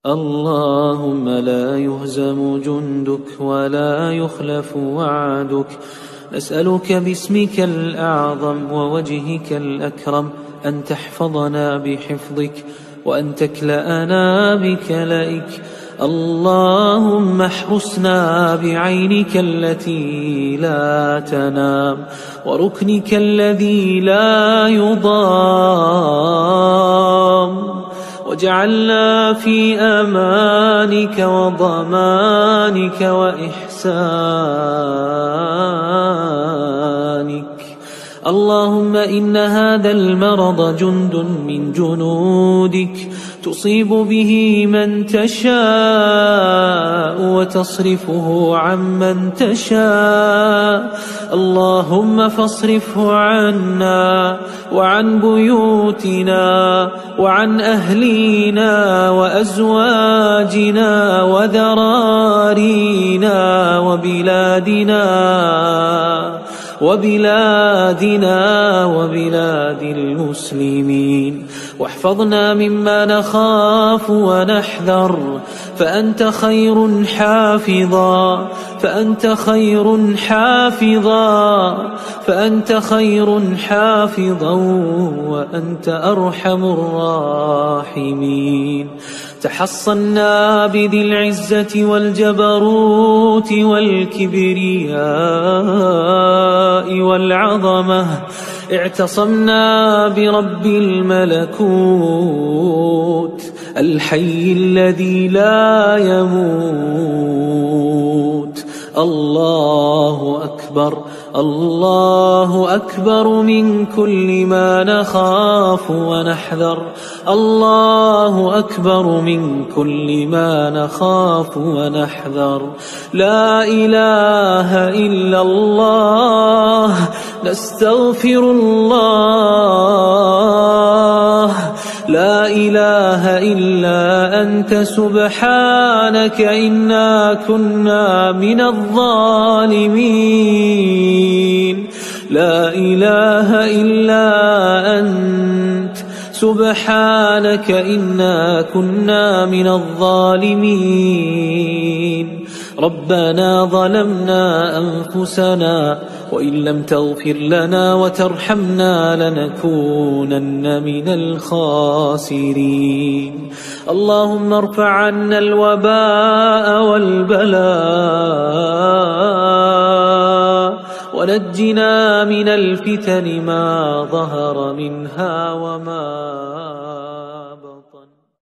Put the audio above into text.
اللهم لا يهزم جندك ولا يخلف وعدك. نسألك باسمك الأعظم ووجهك الأكرم أن تحفظنا بحفظك وأن تكلأنا بكلئك. اللهم احرسنا بعينك التي لا تنام وركنك الذي لا يضام، واجعلنا في أمانك وضمانك وإحسانك. اللهم إن هذا المرض جند من جنودك تصيب به من تشاء وتصرفه عمن تشاء. اللهم فاصرفه عنا وعن بيوتنا وعن أهلينا وأزواجنا وذرارينا وبلاد المسلمين. واحفظنا مما نخاف ونحذر، فأنت خير حافظا وأنت أرحم الراحمين. تحصنا بذي العزة والجبروت والكبرياء والعظمة، اعتصمنا برب الملكوت الحي الذي لا يموت. الله أكبر، الله أكبر من كل ما نخاف ونحذر، الله أكبر من كل ما نخاف ونحذر. لا إله إلا الله، نستغفر الله. لا إله إلا أنت سبحانك إنا كنا من الظالمين. لا إله إلا أنت سبحانك إنا كنا من الظالمين. ربنا ظلمنا أنفسنا وإن لم تغفر لنا وترحمنا لنكونن من الخاسرين. اللهم ارفع عنا الوباء والبلاء ونجنا من الفتن ما ظهر منها وما